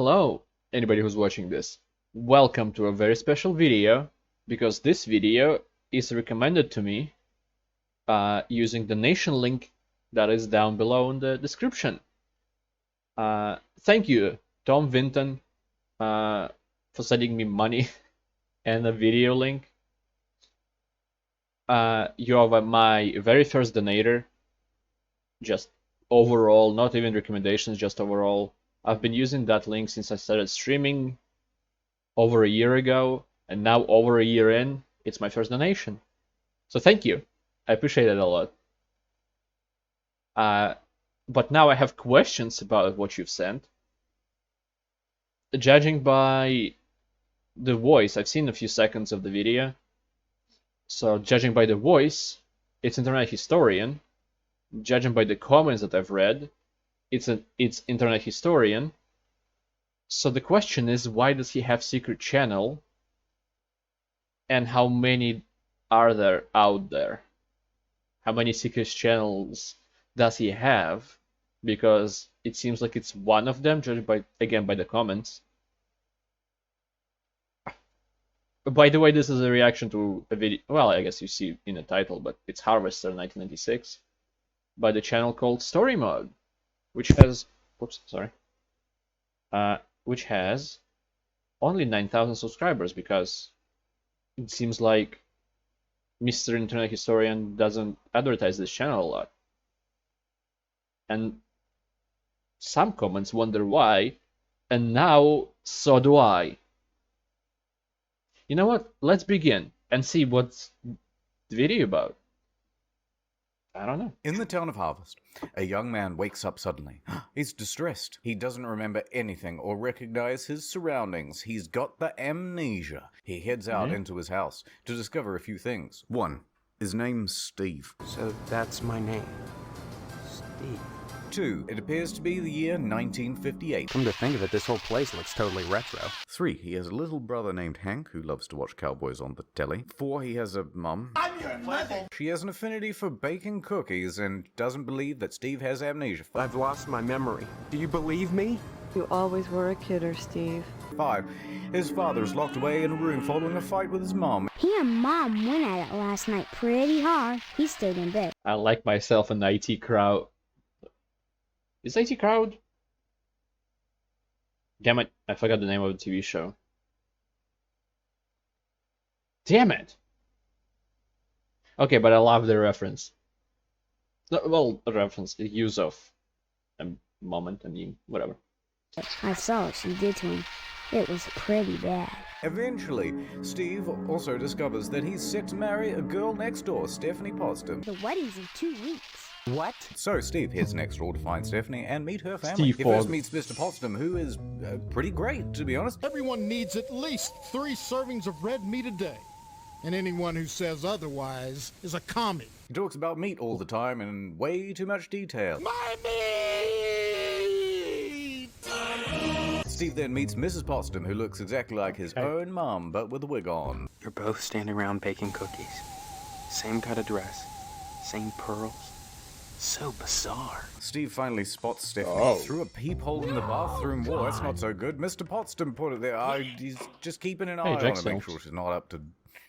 Hello, anybody who's watching this. Welcome to a very special video, because this video is recommended to me using the donation link that is down below in the description. Thank you, Tom Vinton, for sending me money and a video link. You are my very first donator, just overall, not even recommendations, just overall. I've been using that link since I started streaming over a year ago, and now over a year in, it's my first donation. So thank you. I appreciate it a lot. But now I have questions about what you've sent. Judging by the voice, I've seen a few seconds of the video. So judging by the voice, it's Internet Historian. Judging by the comments that I've read, it's Internet Historian. So the question is, why does he have secret channel? And how many are there out there? How many secret channels does he have? Because it seems like it's one of them, judged by, again, by the comments. By the way, this is a reaction to a video, well, I guess you see in the title, but it's Harvester 1996 by the channel called STORYMODE, which has, which has only 9,000 subscribers, because it seems like Mr. Internet Historian doesn't advertise this channel a lot. And some comments wonder why, and now so do I. You know what? Let's begin and see what's the video about. I don't know. In the town of Harvest, a young man wakes up suddenly. He's distressed. He doesn't remember anything or recognize his surroundings. He's got the amnesia. He heads out into his house to discover a few things. One, his name's Steve. So that's my name, Steve. Two, it appears to be the year 1958. Come to think of it, this whole place looks totally retro. Three, he has a little brother named Hank who loves to watch cowboys on the telly. Four, he has a mum. I'm your mother. She has an affinity for baking cookies and doesn't believe that Steve has amnesia. I've lost my memory. Do you believe me? You always were a kidder, Steve. Five, his father's locked away in a room following a fight with his mom. He and Mom went at it last night pretty hard. He stayed in bed. I like myself an IT crowd. Is IT crowd? Damn it, I forgot the name of the TV show. Damn it! Okay, but I love the reference. Well, the reference, the use of a moment, whatever. I saw what she did to him. It was pretty bad. Eventually, Steve also discovers that he's set to marry a girl next door, Stephanie Potsdam. The wedding's in 2 weeks. What? So Steve heads next door to find Stephanie and meet her family. Steve He first meets Mr. Potsdam, who is pretty great, to be honest. Everyone needs at least 3 servings of red meat a day. And anyone who says otherwise is a commie. He talks about meat all the time in way too much detail. My meat! Steve then meets Mrs. Potsdam, who looks exactly like his own mom, but with a wig on. You're both standing around baking cookies. Same kind of dress. Same pearls. So bizarre. Steve finally spots Stephanie through a peephole in the bathroom wall. That's not so good. Mr. Potsdam put it there. He's just keeping an eye on her, make sure she's not up to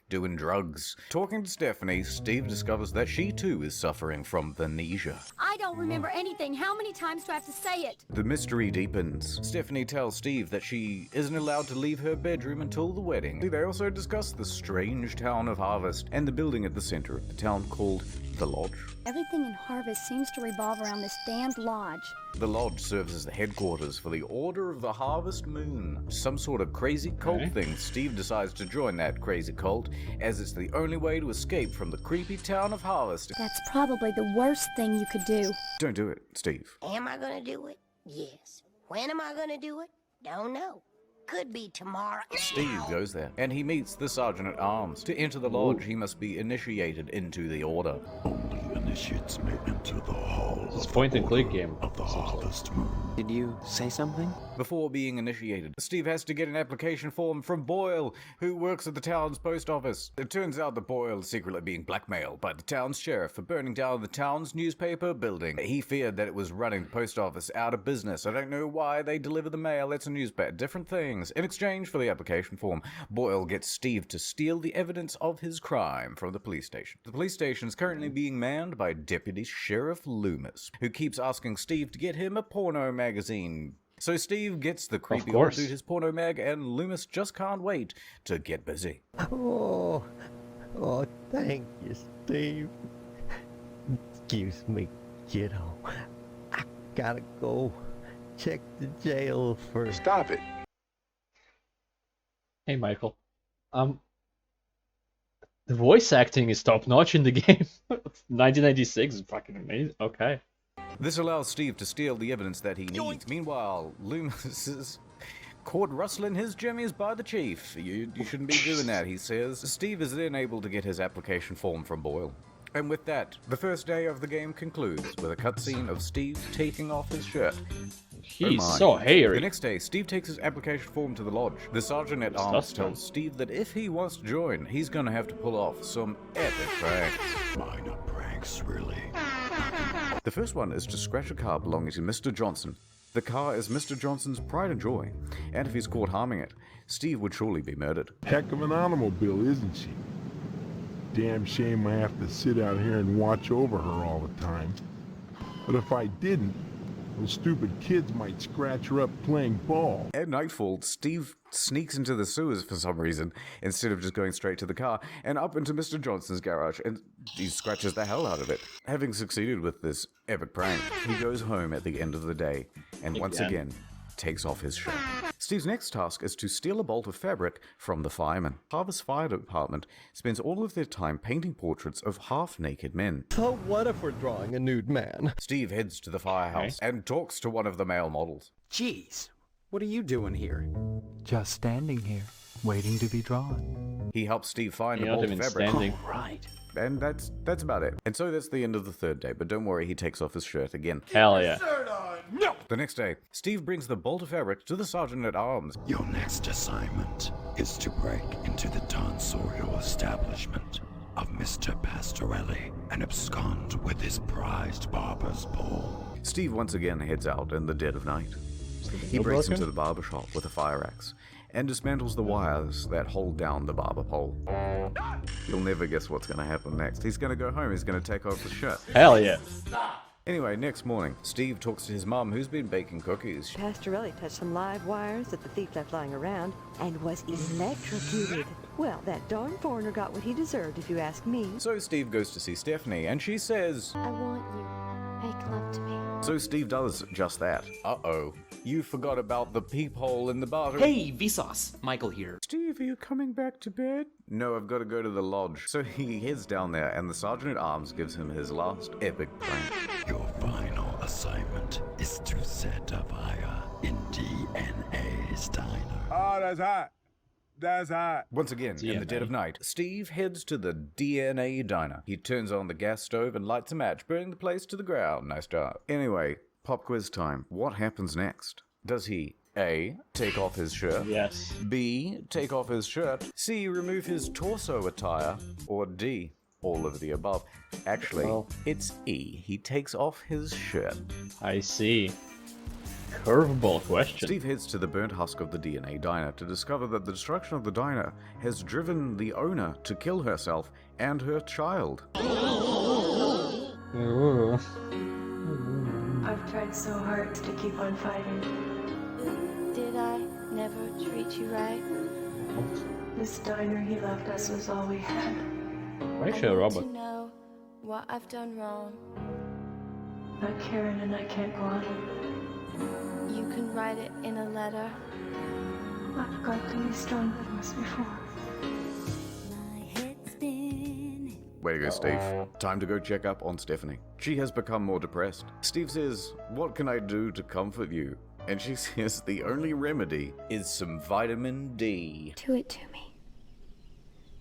doing drugs. Talking to Stephanie, Steve discovers that she too is suffering from amnesia. I don't remember anything. How many times do I have to say it? The mystery deepens. Stephanie tells Steve that she isn't allowed to leave her bedroom until the wedding. They also discuss the strange town of Harvest and the building at the center of the town called the Lodge. Everything in Harvest seems to revolve around this damned lodge. The Lodge serves as the headquarters for the Order of the Harvest Moon. Some sort of crazy cult thing. Steve decides to join that crazy cult, as it's the only way to escape from the creepy town of Harvest. That's probably the worst thing you could do. Don't do it, Steve. Am I gonna do it? Yes. When am I gonna do it? Don't know. Could be tomorrow. Steve goes there, and he meets the Sergeant-at-Arms. To enter the Lodge, he must be initiated into the Order. Only initiates may enter the hall It's a point-and-click game. of the Harvest Moon. Did you say something? Before being initiated, Steve has to get an application form from Boyle, who works at the town's post office. It turns out that Boyle is secretly being blackmailed by the town's sheriff for burning down the town's newspaper building. He feared that it was running the post office out of business. I don't know why they deliver the mail. It's a newspaper. Different things. In exchange for the application form, Boyle gets Steve to steal the evidence of his crime from the police station. The police station is currently being manned by Deputy Sheriff Loomis, who keeps asking Steve to get him a porno magazine. So Steve gets the creepy old dude his porno mag, and Loomis just can't wait to get busy. Oh, thank you, Steve. Excuse me, kiddo. I gotta go check the jail for... Stop it. Hey, Michael. The voice acting is top notch in the game. 1996 is fucking amazing. Okay. This allows Steve to steal the evidence that he needs. Meanwhile, Loomis is caught rustling his jimmies by the chief. You shouldn't be doing that, he says. Steve is then able to get his application form from Boyle. And with that, the first day of the game concludes with a cutscene of Steve taking off his shirt. He's so hairy. The next day, Steve takes his application form to the lodge. The sergeant at arms tells Steve that if he wants to join, he's gonna have to pull off some epic pranks. Minor pranks, really. The first one is to scratch a car belonging to Mr. Johnson. The car is Mr. Johnson's pride and joy, and if he's caught harming it, Steve would surely be murdered. Heck of an automobile, isn't she? Damn shame I have to sit out here and watch over her all the time. But if I didn't, those stupid kids might scratch her up playing ball. At nightfall, Steve sneaks into the sewers for some reason, instead of just going straight to the car, and up into Mr. Johnson's garage, and he scratches the hell out of it. Having succeeded with this epic prank, he goes home at the end of the day, and once again, takes off his shirt. Steve's next task is to steal a bolt of fabric from the firemen. Harvest Fire Department spends all of their time painting portraits of half-naked men. So what if we're drawing a nude man? Steve heads to the firehouse and talks to one of the male models. Jeez, what are you doing here? Just standing here, waiting to be drawn. He helps Steve find the bolt of fabric. Oh, right. And that's about it. And so that's the end of the third day, but don't worry, he takes off his shirt again. Hell yeah. No! The next day, Steve brings the bolt of fabric to the sergeant at arms. Your next assignment is to break into the tonsorial establishment of Mr. Pastorelli and abscond with his prized barber's pole. Steve once again heads out in the dead of night. He breaks into the barber shop with a fire axe and dismantles the wires that hold down the barber pole. You'll never guess what's going to happen next. He's going to go home, he's going to take off his shirt. Hell yeah. Anyway, next morning, Steve talks to his mum, who's been baking cookies. Pastorelli touched some live wires that the thief left lying around and was electrocuted. Well, that darn foreigner got what he deserved, if you ask me. So Steve goes to see Stephanie, and she says, I want you. Make love to me. So Steve does just that. Uh-oh. You forgot about the peephole in the bathroom. Hey, Vsauce. Michael here. Steve, are you coming back to bed? No, I've got to go to the lodge. So he heads down there, and the sergeant at arms gives him his last epic prank. Your final assignment is to set a fire in DNA's diner. Oh, that's hot. That's hot. Once again, in the dead of night, Steve heads to the DNA diner. He turns on the gas stove and lights a match, burning the place to the ground. Nice job. Anyway, pop quiz time. What happens next? Does he A, take off his shirt? Yes. B, take off his shirt? C, remove his torso attire? Or D, all of the above? Actually, it's E. He takes off his shirt. I see. Curveball question. Steve heads to the burnt husk of the DNA diner to discover that the destruction of the diner has driven the owner to kill herself and her child. Ooh. I've tried so hard to keep on fighting. Did I never treat you right? This diner he left us was all we had. Rachel Robert. To know what I've done wrong. Not Karen and I can't go on. You can write it in a letter. I've got to be stronger than this before. Way to go, Steve. Time to go check up on Stephanie. She has become more depressed. Steve says, "What can I do to comfort you?" And she says the only remedy is some vitamin D. Do it to me.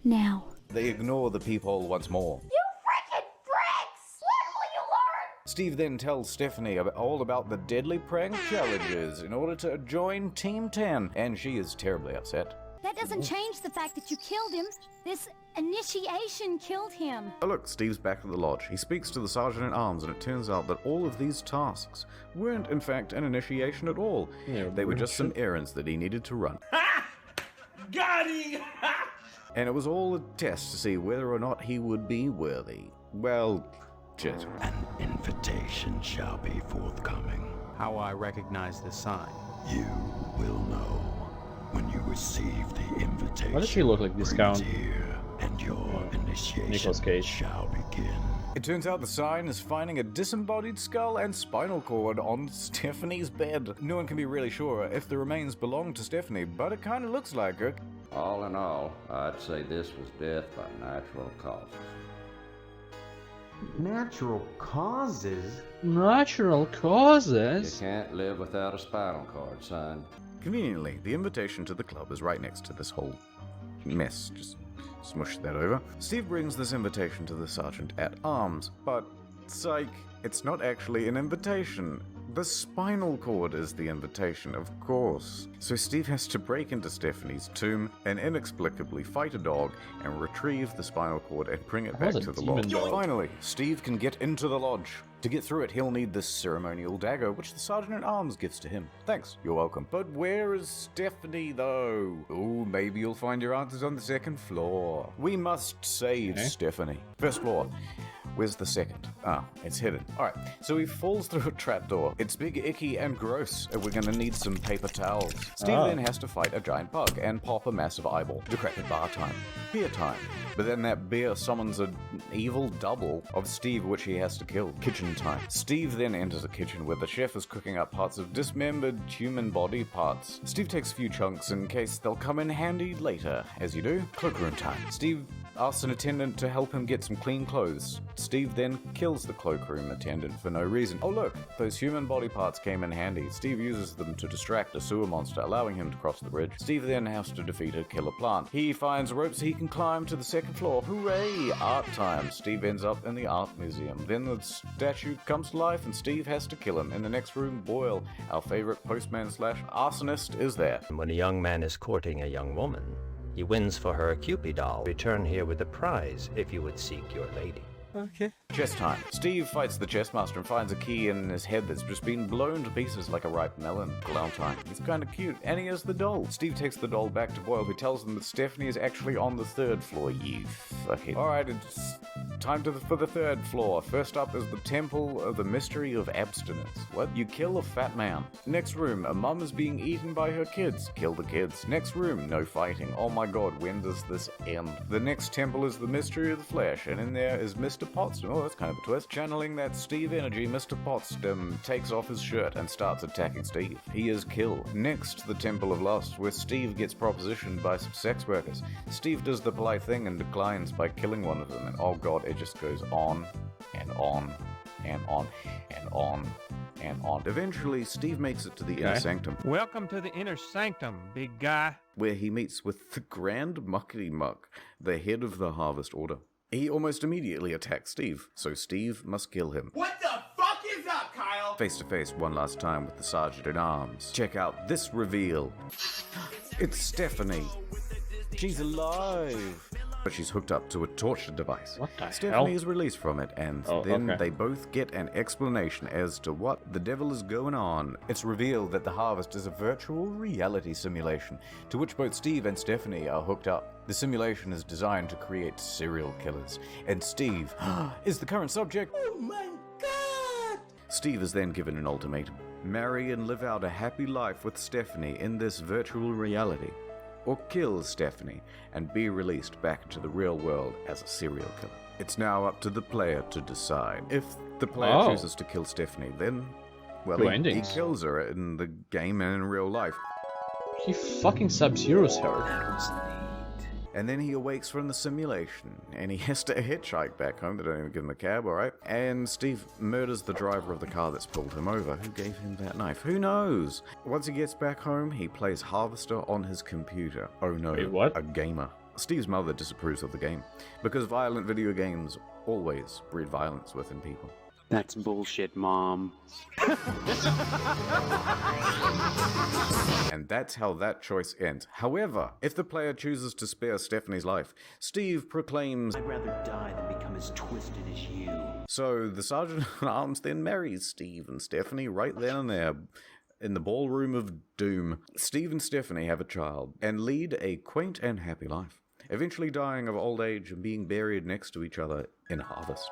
Now. They ignore the peephole once more. You freaking bricks! When will you learn? Steve then tells Stephanie all about the deadly prank challenges in order to join Team 10, and she is terribly upset. That doesn't change the fact that you killed him. This initiation killed him. Oh look, Steve's back at the lodge. He speaks to the Sergeant-at-Arms, and it turns out that all of these tasks weren't in fact an initiation at all. They were just some errands that he needed to run. Got him! And it was all a test to see whether or not he would be worthy. Well, shit. An invitation shall be forthcoming. How I recognize the sign. You will know when you receive the invitation. Why does she look like this guy? And your initiation shall begin. It turns out the sign is finding a disembodied skull and spinal cord on Stephanie's bed. No one can be really sure if the remains belong to Stephanie, but it kind of looks like her. All in all, I'd say this was death by natural causes. Natural causes? Natural causes? You can't live without a spinal cord, son. Conveniently, the invitation to the club is right next to this whole mess. Just smush that over. Steve brings this invitation to the Sergeant-at-Arms, but psych, it's not actually an invitation. The spinal cord is the invitation, of course. So Steve has to break into Stephanie's tomb and inexplicably fight a dog and retrieve the spinal cord and bring it back to the lodge. Finally, Steve can get into the lodge. To get through it, he'll need this ceremonial dagger, which the Sergeant-at-Arms gives to him. Thanks, you're welcome. But where is Stephanie, though? Oh, maybe you'll find your answers on the second floor. We must save Stephanie. First floor. Where's the second? Ah, it's hidden. Alright, so he falls through a trapdoor. It's big, icky, and gross. We're gonna need some paper towels. Steve then has to fight a giant bug and pop a massive eyeball. Decrepit bar time. Beer time. But then that beer summons an evil double of Steve, which he has to kill. Kitchen time. Steve then enters a kitchen where the chef is cooking up parts of dismembered human body parts. Steve takes a few chunks in case they'll come in handy later. As you do, cloakroom time. Steve asks an attendant to help him get some clean clothes. Steve then kills the cloakroom attendant for no reason. Oh look, those human body parts came in handy. Steve uses them to distract a sewer monster, allowing him to cross the bridge. Steve then has to defeat a killer plant. He finds ropes he can climb to the second floor. Hooray! Art time. Steve ends up in the art museum. Then the statue comes to life and Steve has to kill him. In the next room, Boyle, our favorite postman slash arsonist, is there. When a young man is courting a young woman, he wins for her a Cupid doll. Return here with a prize if you would seek your lady. Okay. Chess time. Steve fights the chess master and finds a key in his head that's just been blown to pieces like a ripe melon. Clown time. He's kind of cute, and he has the doll. Steve takes the doll back to Boyle, who tells them that Stephanie is actually on the third floor. You fucking... Alright, it's time for the third floor. First up is the Temple of the Mystery of Abstinence. What? You kill a fat man. Next room, a mum is being eaten by her kids. Kill the kids. Next room, no fighting. Oh my god, when does this end? The next temple is the Mystery of the Flesh, and in there is Mr. Potsdam. Oh, that's kind of a twist. Channeling that Steve energy, Mr. Potsdam takes off his shirt and starts attacking Steve. He is killed. Next, the Temple of Lust, where Steve gets propositioned by some sex workers. Steve does the polite thing and declines by killing one of them, and oh god, it just goes on and on and on and on and on. Eventually, Steve makes it to the inner sanctum. Welcome to the inner sanctum, big guy. Where he meets with the Grand Muckety Muck, the head of the Harvest Order. He almost immediately attacks Steve, so Steve must kill him. What the fuck is up, Kyle? Face to face one last time with the Sergeant-at-Arms. Check out this reveal. It's Stephanie. She's alive. But she's hooked up to a torture device. What the Stephanie hell? is released from it, and they both get an explanation as to what the devil is going on. It's revealed that the Harvest is a virtual reality simulation, to which both Steve and Stephanie are hooked up. The simulation is designed to create serial killers, and Steve is the current subject. Oh my god! Steve is then given an ultimatum. Marry and live out a happy life with Stephanie in this virtual reality, or kill Stephanie and be released back into the real world as a serial killer. It's now up to the player to decide. If the player chooses to kill Stephanie, then, well, he kills her in the game and in real life. He fucking Sub-Zeros her. And then he awakes from the simulation, and he has to hitchhike back home. They don't even give him a cab, alright? And Steve murders the driver of the car that's pulled him over. Who gave him that knife? Who knows? Once he gets back home, he plays Harvester on his computer. Oh no, wait, what? A gamer. Steve's mother disapproves of the game, because violent video games always breed violence within people. That's bullshit, Mom. And that's how that choice ends. However, if the player chooses to spare Stephanie's life, Steve proclaims, I'd rather die than become as twisted as you. So the Sergeant at Arms then marries Steve and Stephanie right then and there in the ballroom of doom. Steve and Stephanie have a child and lead a quaint and happy life, eventually dying of old age and being buried next to each other in a harvest.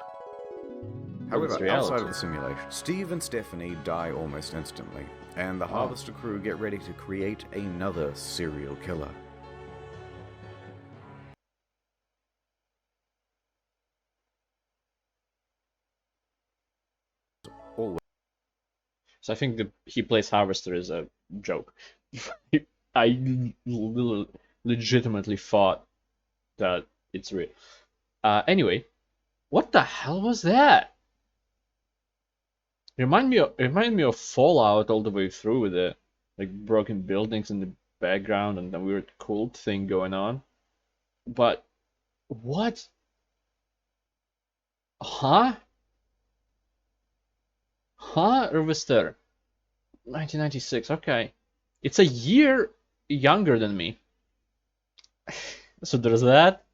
However, outside of the simulation, Steve and Stephanie die almost instantly, and the Harvester crew get ready to create another serial killer. So I think he plays Harvester is a joke. I legitimately thought that it's real. Anyway, what the hell was that? Remind me of Fallout all the way through with the like broken buildings in the background and the weird cult thing going on. But what? Huh? Harvester. 1996. Okay. It's a year younger than me. So there's that.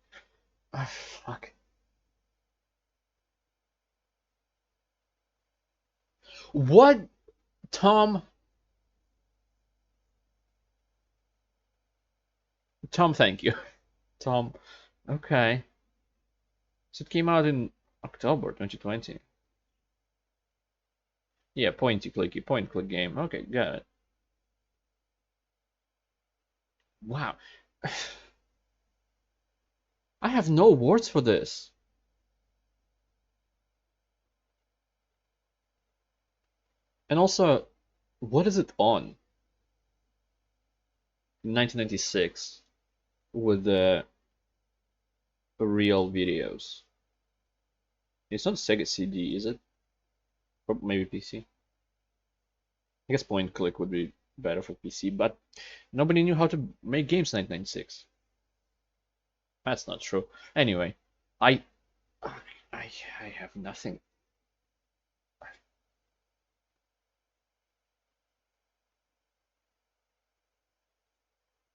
Fuck. What? Tom, thank you. Tom, okay. So it came out in October 2020. Yeah, point-click game. Okay, got it. Wow. I have no words for this. And also, what is it on? 1996 with the real videos. It's not Sega CD, is it? Or maybe PC. I guess point click would be better for PC, but nobody knew how to make games in 1996. That's not true. Anyway, I have nothing.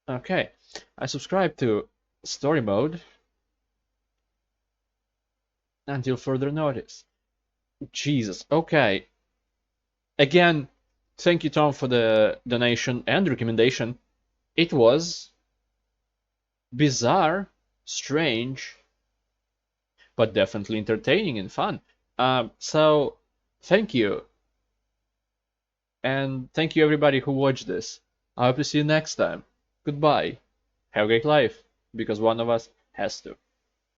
Okay, I subscribe to Story Mode until further notice. Jesus, okay. Again, thank you, Tom, for the donation and recommendation. It was bizarre, strange, but definitely entertaining and fun. So, thank you. And thank you, everybody who watched this. I hope to see you next time. Goodbye. Have a great life, because one of us has to.